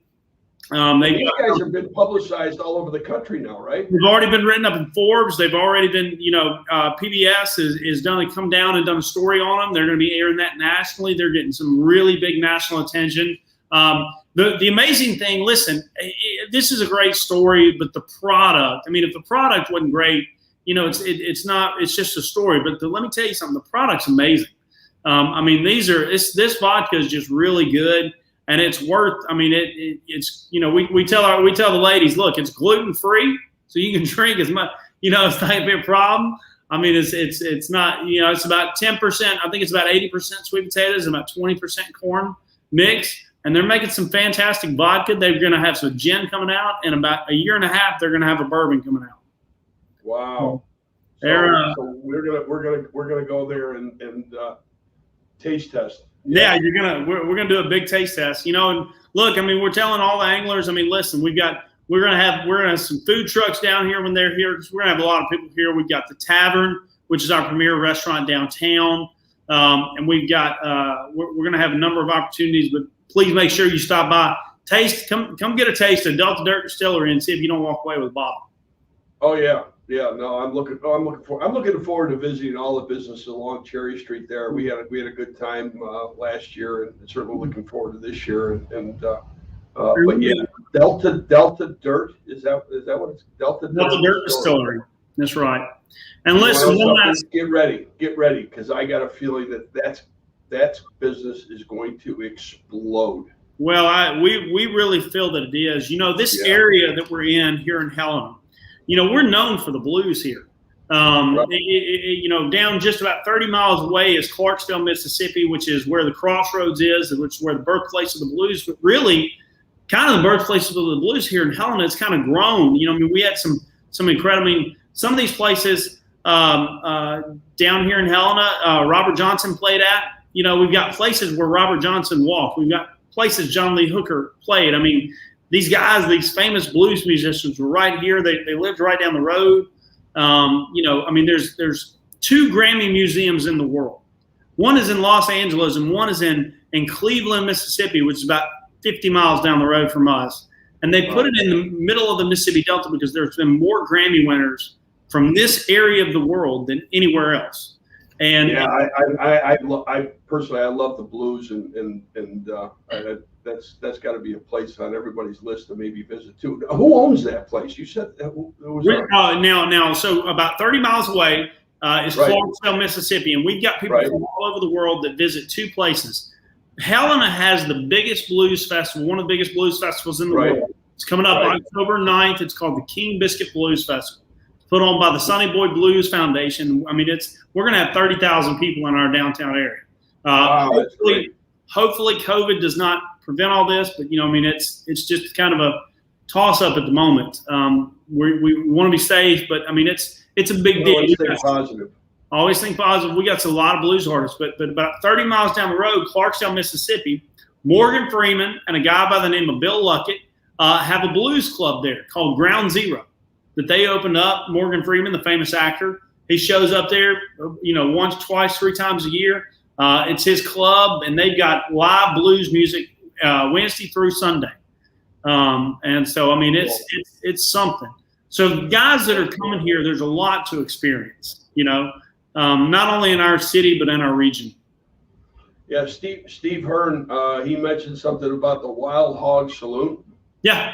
These guys have been publicized all over the country now, right? They've already been written up in Forbes. They've already been, PBS is done. Come down and done a story on them. They're going to be airing that nationally. They're getting some really big national attention. The amazing thing, listen, this is a great story, but the product, I mean, if the product wasn't great, it's just a story. But let me tell you something, the product's amazing. I mean, this vodka is just really good. And it's worth. I mean, it's we tell the ladies, look, it's gluten free, so you can drink as much. It's not gonna be a problem. I mean, it's not. It's about 10%. I think it's about 80% sweet potatoes and about 20% corn mix. And they're making some fantastic vodka. They're gonna have some gin coming out, and about a year and a half, they're gonna have a bourbon coming out. Wow. So we're gonna go there and taste test. Yeah, we're gonna do a big taste test, and look, I mean, we're telling all the anglers, I mean, listen, we're gonna have some food trucks down here when they're here, because we're gonna have a lot of people here. We've got the Tavern, which is our premier restaurant downtown, and we've got we're gonna have a number of opportunities, but please make sure you stop by, come get a taste of Delta Dirt Distillery and see if you don't walk away with a bottle. Oh yeah. Yeah, no, I'm looking forward to visiting all the businesses along Cherry Street there. We had a good time last year, and certainly looking forward to this year. But yeah, Delta Dirt, is that what it's Delta Dirt Distillery? That's right. And listen, get ready, because I got a feeling that business is going to explode. Well, we really feel that it is. This area that we're in here in Helena. We're known for the blues here. Down just about 30 miles away is Clarksville, Mississippi, which is where the Crossroads is, which is where the birthplace of the blues. But really, kind of the birthplace of the blues here in Helena, it's kind of grown. We had some incredible. Some of these places down here in Helena, Robert Johnson played at. We've got places where Robert Johnson walked. We've got places John Lee Hooker played. I mean, these guys, these famous blues musicians were right here. They lived right down the road. There's 2 Grammy museums in the world. One is in Los Angeles and one is in Cleveland, Mississippi, which is about 50 miles down the road from us. And they put it in the middle of the Mississippi Delta because there's been more Grammy winners from this area of the world than anywhere else. And yeah, I personally love the blues, and that's got to be a place on everybody's list to maybe visit too. Who owns that place? You said so about 30 miles away is Clarksville, Mississippi, and we've got people from all over the world that visit 2 places. Helena has the biggest blues festival, one of the biggest blues festivals in the world. It's coming up October 9th. It's called the King Biscuit Blues Festival, put on by the Sonny Boy Blues Foundation. I mean, we're going to have 30,000 people in our downtown area. Hopefully COVID does not prevent all this, but it's just kind of a toss up at the moment. We want to be safe, but I mean, it's a big deal. Always think positive. Always think positive. We got a lot of blues artists, but about 30 miles down the road, Clarksville, Mississippi, Morgan Freeman and a guy by the name of Bill Luckett have a blues club there called Ground Zero that they opened up. Morgan Freeman, the famous actor, he shows up there, once, twice, 3 times a year. It's his club, and they've got live blues music Wednesday through Sunday. And so, I mean, it's something. So guys that are coming here, there's a lot to experience, not only in our city, but in our region. Yeah, Steve Hearn, he mentioned something about the Wild Hog Saloon. Yeah.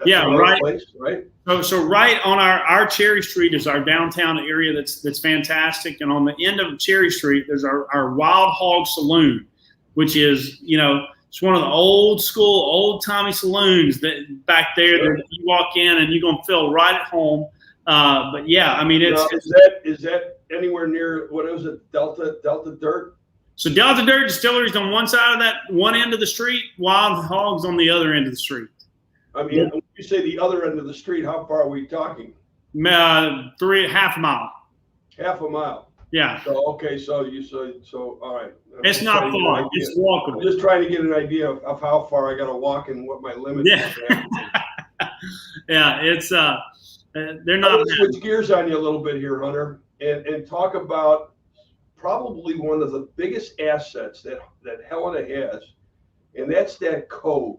That's right. Place, right. So right on our Cherry Street is our downtown area that's fantastic, and on the end of Cherry Street there's our Wild Hog Saloon, which is it's one of the old school, old timey saloons that back there that you walk in and you're gonna feel right at home. But yeah, I mean is that anywhere near, what is it, Delta Dirt? So Delta Dirt Distillery is on one side of that one end of the street, Wild Hogs on the other end of the street. I mean, when you say the other end of the street, how far are we talking? Half a mile. Half a mile. Yeah. So okay, so all right. It's not far. It's walkable. I'm just trying to get an idea of how far I got to walk and what my limit is. Yeah, it's they're not. Let's switch gears on you a little bit here, Hunter, and talk about probably one of the biggest assets that Helena has, and that's that cove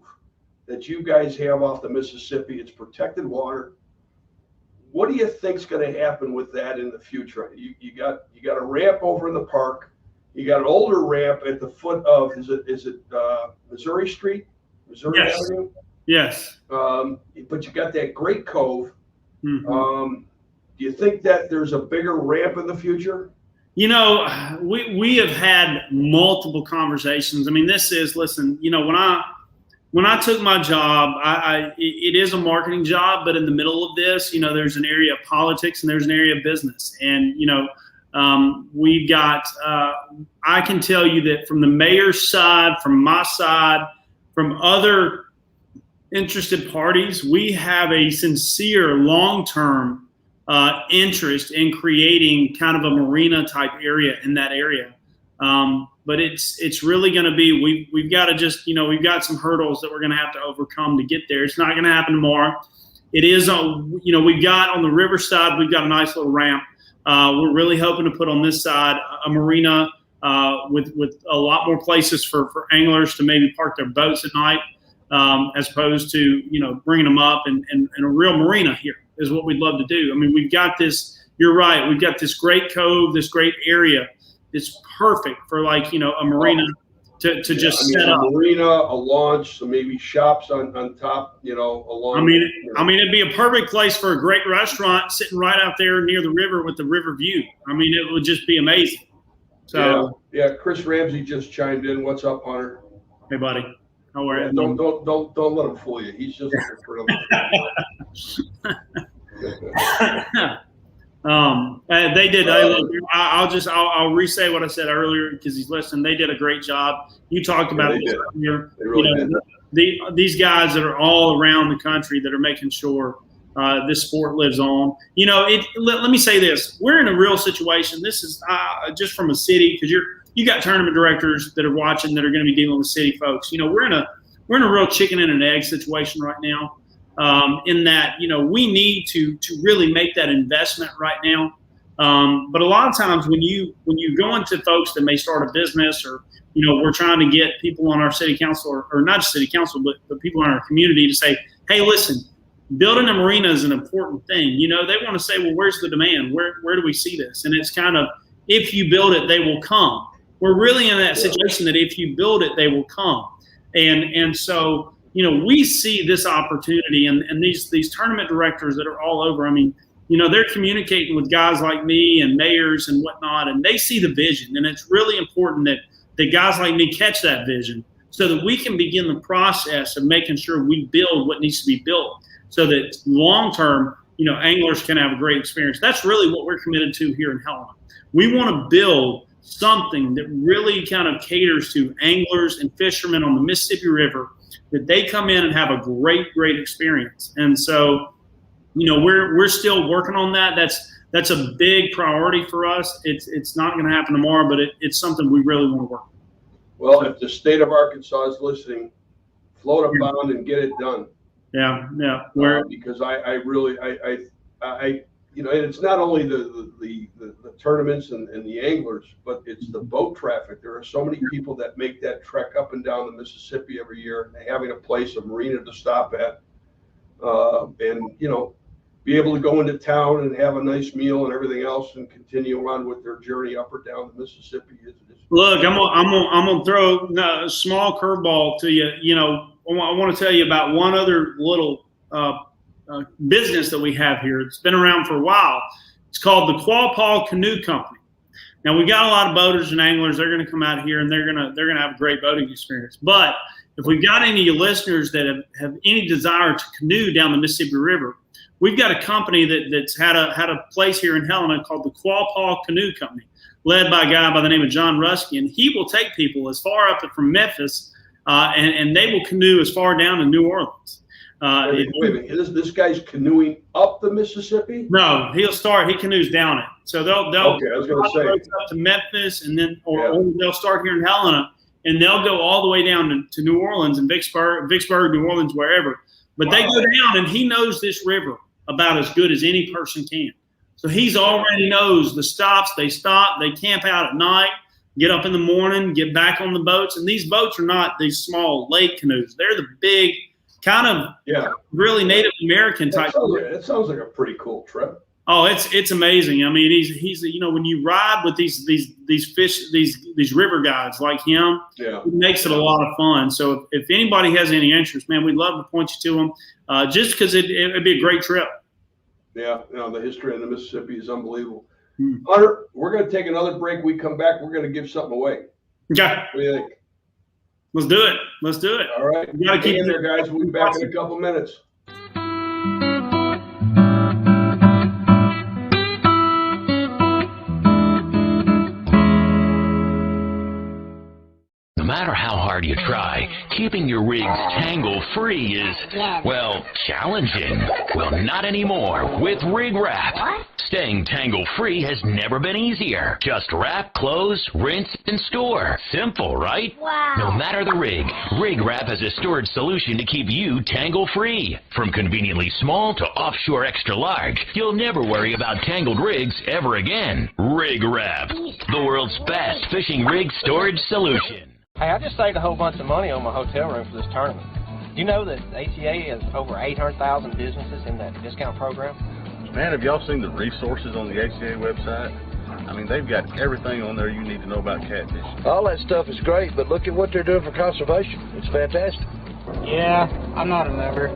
that you guys have off the Mississippi. It's protected water. What do you think's going to happen with that in the future? You got a ramp over in the park. You got an older ramp at the foot of is it Missouri Street, Missouri Yes. Avenue? Yes. But you got that great cove. Mm-hmm. Do you think that there's a bigger ramp in the future? You know, we have had multiple conversations. I mean, listen, you know, when I took my job, it is a marketing job, but in the middle of this, you know, there's an area of politics and there's an area of business. And, you know, we've got, I can tell you that from the mayor's side, from my side, from other interested parties, we have a sincere long-term interest in creating kind of a marina type area in that area. But it's really going to be, we've got to just, you know, we've got some hurdles that we're going to have to overcome to get there. It's not going to happen tomorrow. It is, you know, we've got on the river side, we've got a nice little ramp. We're really hoping to put on this side a marina with a lot more places for anglers to maybe park their boats at night, as opposed to, you know, bringing them up and a real marina here is what we'd love to do. I mean, we've got this, you're right, we've got this great cove, this great area. It's perfect for, like, you know, a marina to just set up. A marina, a launch, so maybe shops on top, you know, along. I mean, it'd be a perfect place for a great restaurant sitting right out there near the river with the river view. I mean, it would just be amazing. So yeah, Chris Ramsey just chimed in. What's up, Hunter? Hey, buddy. How are you? Don't let him fool you. He's just looking for they did. I'll re-say what I said earlier because he's listening. They did a great job. You talked about it earlier. They really did. These guys that are all around the country that are making sure this sport lives on. You know, let me say this: we're in a real situation. This is just from a city, because you got tournament directors that are watching that are going to be dealing with city folks. You know, we're in a real chicken and an egg situation right now. In that, you know, we need to really make that investment right now. But a lot of times when you go into folks that may start a business, or, you know, we're trying to get people on our city council or not just city council, but people in our community to say, hey, listen, building a marina is an important thing. You know, they want to say, well, where's the demand? Where do we see this? And it's kind of, if you build it, they will come. We're really in that situation that if you build it, they will come. And so, you know, we see this opportunity, and these tournament directors that are all over. I mean, you know, they're communicating with guys like me and mayors and whatnot, and they see the vision. And it's really important that guys like me catch that vision so that we can begin the process of making sure we build what needs to be built so that long term, you know, anglers can have a great experience. That's really what we're committed to here in Helena. We want to build something that really kind of caters to anglers and fishermen on the Mississippi River, that they come in and have a great experience. And so, you know, we're still working on that. That's a big priority for us. It's not going to happen tomorrow, but it's something we really want to work on. Well, if the state of Arkansas is listening, float a bond and get it done. Yeah. Because I really, you know, and it's not only the tournaments and the anglers, but it's the boat traffic. There are so many people that make that trek up and down the Mississippi every year, and having a place, a marina to stop at, and, you know, be able to go into town and have a nice meal and everything else and continue on with their journey up or down the Mississippi. Look, I'm gonna throw a small curveball to you. You know, I want to tell you about one other little business that we have here. It's been around for a while. It's called the Quapaw Canoe Company. Now, we got a lot of boaters and anglers. They're going to come out here and they're going to have a great boating experience. But if we've got any of you listeners that have any desire to canoe down the Mississippi River, we've got a company that's had a place here in Helena called the Quapaw Canoe Company, led by a guy by the name of John Rusky, and he will take people as far up from Memphis, and they will canoe as far down to New Orleans. Wait a minute. This guy's canoeing up the Mississippi? No, he canoes down it. So they'll okay, I was going to say up to Memphis, and then or they'll start here in Helena, and they'll go all the way down to New Orleans and Vicksburg, New Orleans, wherever. But they go down, and he knows this river about as good as any person can. So he's already knows the stops. They stop. They camp out at night, get up in the morning, get back on the boats. And these boats are not these small lake canoes. They're the big kind of really Native American type. That sounds like a pretty cool trip. Oh, it's amazing. I mean, he's when you ride with these river guides like him, it makes it a lot of fun. So if anybody has any interest, man, we'd love to point you to him, just because it'd be a great trip. Yeah, the history of the Mississippi is unbelievable. Hunter, we're going to take another break. We come back, we're going to give something away. Okay. What do you think? Let's do it. Let's do it. All right. You got to keep in there, guys. We'll be back in a couple minutes. No matter how hard you try, keeping your rigs tangle-free is, well, challenging. Well, not anymore with Rig Wrap. Staying tangle-free has never been easier. Just wrap, close, rinse, and store. Simple, right? Wow. No matter the rig, Rig Wrap has a storage solution to keep you tangle-free. From conveniently small to offshore extra large, you'll never worry about tangled rigs ever again. Rig Wrap, the world's best fishing rig storage solution. Hey, I just saved a whole bunch of money on my hotel room for this tournament. You know that ACA has over 800,000 businesses in that discount program? Man, have y'all seen the resources on the ACA website? I mean, they've got everything on there you need to know about catfish. All that stuff is great, but look at what they're doing for conservation. It's fantastic. Yeah, I'm not a member.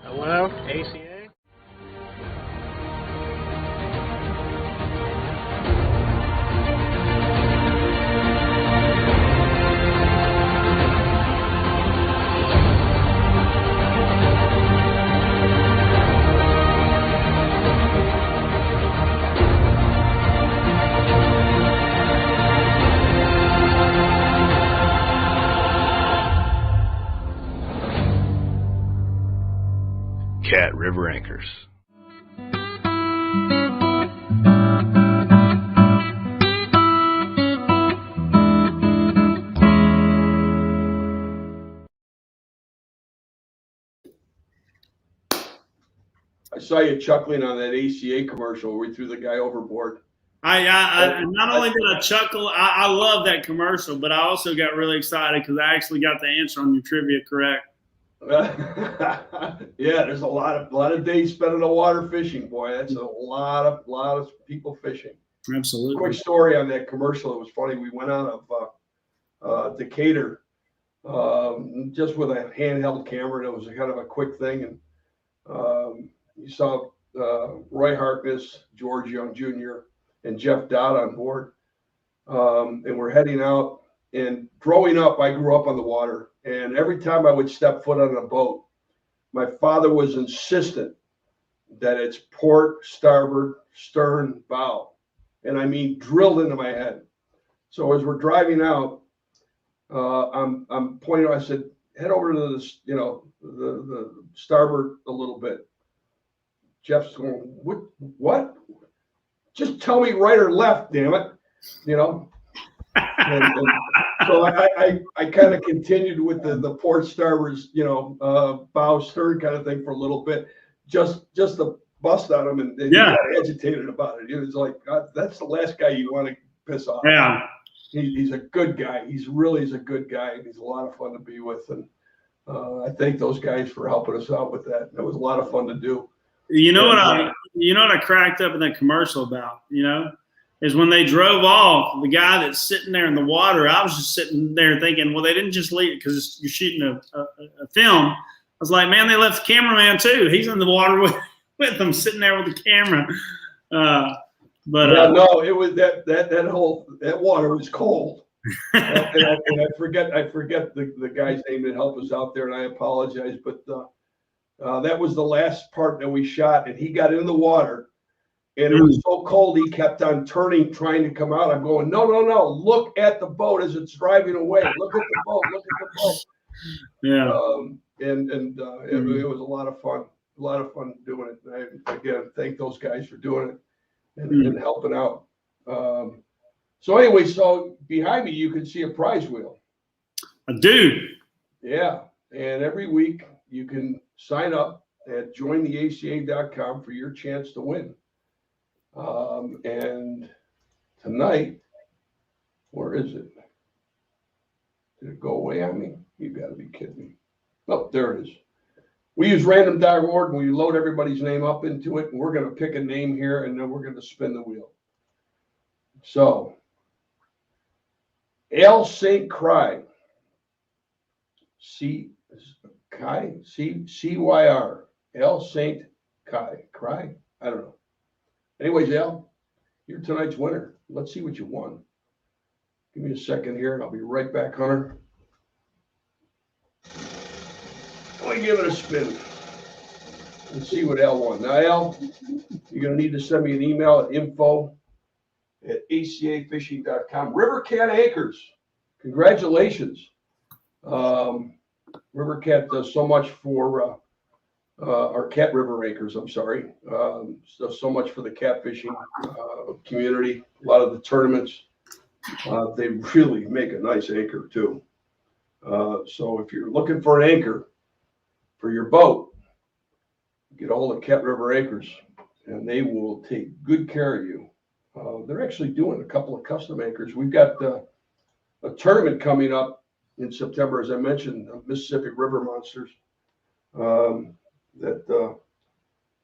Hello, ACA? Cat River Anchors. I saw you chuckling on that ACA commercial where we threw the guy overboard. I not only did I chuckle, I love that commercial, but I also got really excited because I actually got the answer on your trivia correct. Yeah, there's a lot of days spent in the water fishing, boy. That's a lot of people fishing. Absolutely. Quick story on that commercial. It was funny. We went out of Decatur just with a handheld camera. It was kind of a quick thing, and you saw Roy Harkness, George Young Jr., and Jeff Dodd on board, and we're heading out. And growing up, I grew up on the water. And every time I would step foot on a boat, my father was insistent that it's port, starboard, stern, bow. And I mean, drilled into my head. So as we're driving out, I'm pointing, I said, head over to the starboard a little bit. Jeff's going, what? Just tell me right or left, damn it. And so I kind of continued with the port starboard, bow stern kind of thing for a little bit, just to bust on him, and he got agitated about it. It was like, God, that's the last guy you want to piss off. Yeah, he's a good guy. He's a good guy, and he's a lot of fun to be with. And I thank those guys for helping us out with that. It was a lot of fun to do. You know what I cracked up in that commercial about, is when they drove off, the guy that's sitting there in the water, I was just sitting there thinking, well, they didn't just leave because you're shooting a film. I was like, man, they left the cameraman too. He's in the water with them, sitting there with the camera. No, it was that water was cold. and I forget the guy's name that helped us out there, and I apologize, but that was the last part that we shot, and he got in the water. And it was so cold, he kept on turning, trying to come out. I'm going, no. Look at the boat as it's driving away. Look at the boat. Yeah. It was a lot of fun doing it. And I, again, thank those guys for doing it and helping out. So anyway, behind me, you can see a prize wheel. I do. Yeah. And every week you can sign up at jointheaca.com for your chance to win. And tonight, where is it? Did it go away on me? You got to be kidding me. Oh, there it is. We use random.org and we load everybody's name up into it, and we're going to pick a name here, and then we're going to spin the wheel. So, Al St. Cry, C-Y-R, Al St. Cry? I don't know. Anyways, Al, you're tonight's winner. Let's see what you won. Give me a second here, and I'll be right back, Hunter. Let me give it a spin. Let's see what Al won. Now, Al, you're going to need to send me an email at info@acafishing.com. River Cat Anchors, congratulations. River Cat does so much for our Cat River Anchors, I'm sorry. Does so much for the catfishing community, a lot of the tournaments. They really make a nice anchor too. So if you're looking for an anchor for your boat, get all the Cat River Anchors, and they will take good care of you. They're actually doing a couple of custom anchors. We've got a tournament coming up in September, as I mentioned, Mississippi River Monsters. It's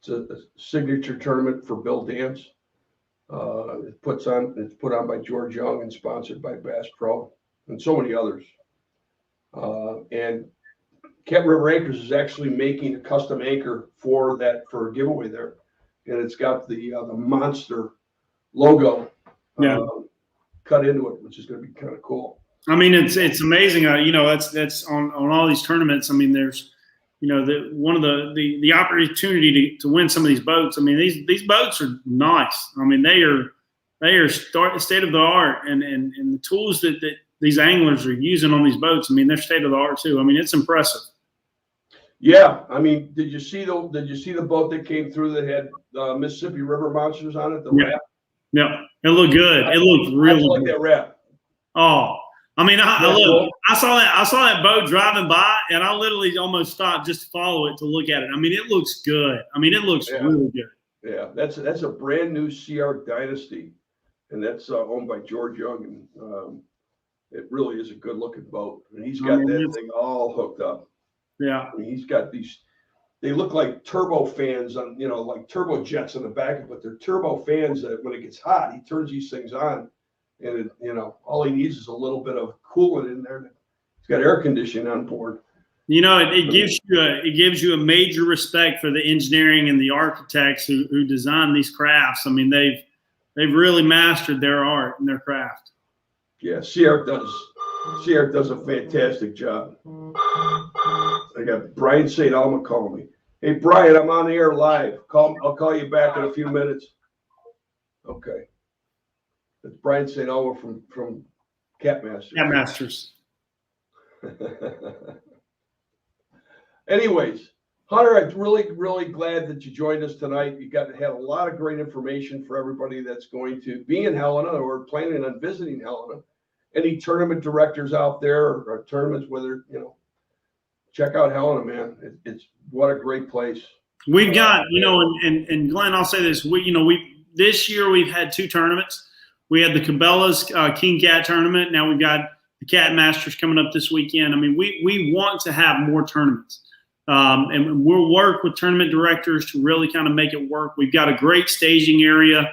a signature tournament for Bill Dance. It's put on by George Young and sponsored by Bass Pro and so many others. And Cat River Anchors is actually making a custom anchor for a giveaway there, and it's got the monster logo cut into it, which is going to be kind of cool. I mean, it's amazing. That's on all these tournaments. I mean, there's one of the opportunity to win some of these boats. I mean, these boats are nice. I mean, they are state of the art, and the tools that these anglers are using on these boats, I mean, they're state of the art too. I mean, it's impressive. Yeah, I mean, did you see the boat that came through that had Mississippi River Monsters on it? The wrap? Yeah, it looked good. It looked really like good. That wrap. Oh, I mean, I saw that boat driving by, and I literally almost stopped just to follow it to look at it. I mean, it looks good. I mean, it looks really good. Yeah, that's a brand new CR Dynasty, and that's owned by George Young, and it really is a good looking boat. And he's got that thing all hooked up. Yeah, I mean, he's got these. They look like turbo fans on, like turbo jets on the back of it, but they're turbo fans that when it gets hot, he turns these things on, and all he needs is a little bit of coolant in there. He's got air conditioning on board. It gives you a major respect for the engineering and the architects who design these crafts. I mean, they've really mastered their art and their craft. Yeah, CR does a fantastic job. I got Brian St. Alma calling me. Hey, Brian, I'm on the air live. I'll call you back in a few minutes. Okay. It's Brian St. Alma from Cat Masters. Cat Masters. Anyways, Hunter, I'm really, really glad that you joined us tonight. You had a lot of great information for everybody that's going to be in Helena or planning on visiting Helena. Any tournament directors out there or tournaments, whether, check out Helena, man. It's what a great place. We've got, and Glenn, I'll say this. This year we've had two tournaments. We had the Cabela's King Cat tournament. Now we've got the Cat Masters coming up this weekend. I mean, we want to have more tournaments. And we'll work with tournament directors to really kind of make it work. We've got a great staging area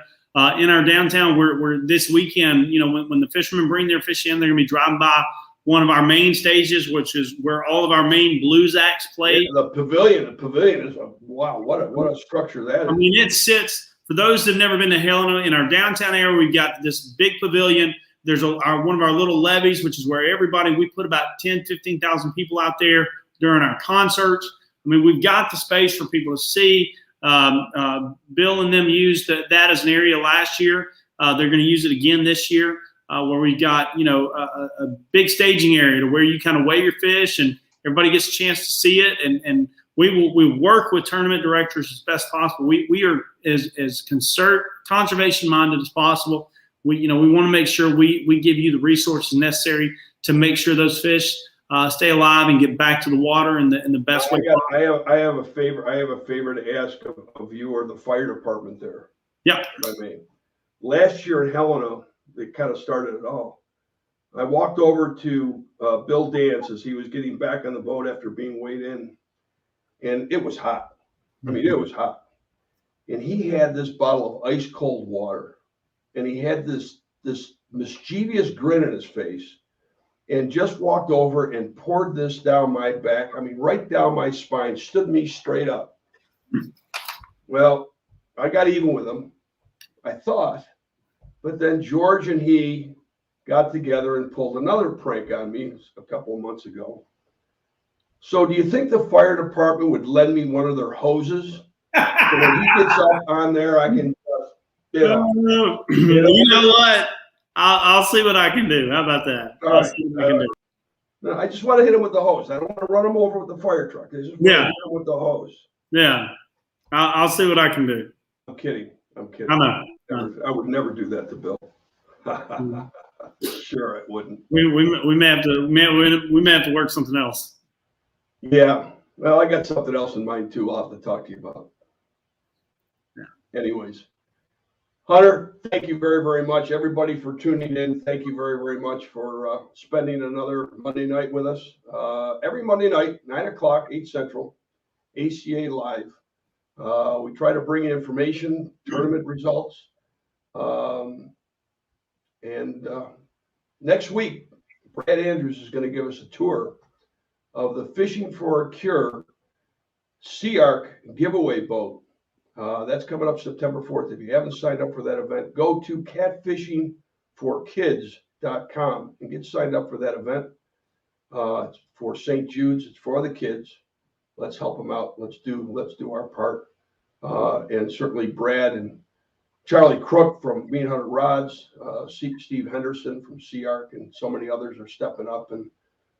in our downtown where this weekend, when the fishermen bring their fish in, they're going to be driving by one of our main stages, which is where all of our main blues acts play. Yeah, the pavilion is wow, what a structure that is. I mean, it sits, for those that have never been to Helena, in our downtown area, we've got this big pavilion. There's one of our little levees, which is where we put about 10, 15,000 people out there during our concerts. I mean, we've got the space for people to see. Bill and them used that as an area last year. They're going to use it again this year, where we've got, a big staging area to where you kind of weigh your fish and everybody gets a chance to see it. And we work with tournament directors as best possible. We are as conservation minded as possible. We want to make sure we give you the resources necessary to make sure those fish stay alive and get back to the water in the best way. I have a favor to ask of you or the fire department there. Yeah. I mean, last year in Helena, they kind of started it all. I walked over to Bill Dance as he was getting back on the boat after being weighed in, and it was hot. I mean, it was hot. And he had this bottle of ice cold water, and he had this mischievous grin on his face, and just walked over and poured this down my back. I mean, right down my spine, stood me straight up. Well, I got even with him, I thought, but then George and he got together and pulled another prank on me a couple of months ago. So do you think the fire department would lend me one of their hoses? So when he gets up on there, I can just, You know what? I'll see what I can do. How about that? I'll see what I can do. No, I just want to hit him with the hose. I don't want to run him over with the fire truck. I just want to hit him with the hose. Yeah. I'll see what I can do. I'm kidding. I know. I would never do that to Bill. Sure, I wouldn't. We may have to work something else. Yeah. Well, I got something else in mind too. I'll have to talk to you about. Yeah. Anyways, Hunter, thank you very, very much. Everybody for tuning in. Thank you very, very much for spending another Monday night with us. Every Monday night, 9 o'clock, 8 Central, ACA Live. We try to bring in information, tournament results. And next week, Brad Andrews is going to give us a tour of the Fishing for a Cure Sea Arc giveaway boat. That's coming up September 4th. If you haven't signed up for that event, go to catfishingforkids.com and get signed up for that event. It's for St. Jude's. It's for the kids. Let's help them out. Let's do our part. And certainly Brad and Charlie Crook from Mean Hunter Rods, Steve Henderson from Sea Arc, and so many others are stepping up and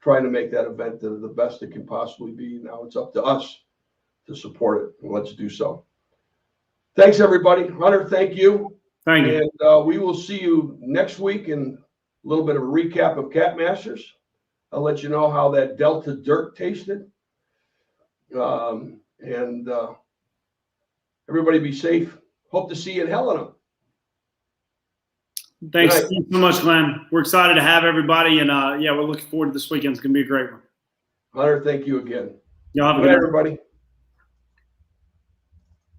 trying to make that event the best it can possibly be. Now it's up to us to support it, and let's do so. Thanks, everybody. Hunter, thank you. Thank you. And we will see you next week in a little bit of a recap of Cat Masters. I'll let you know how that Delta Dirt tasted. Everybody be safe. Hope to see you in Helena. Thanks so much, Glenn. We're excited to have everybody, and we're looking forward to this weekend. It's going to be a great one. Hunter, thank you again. Y'all have a good good night, everybody.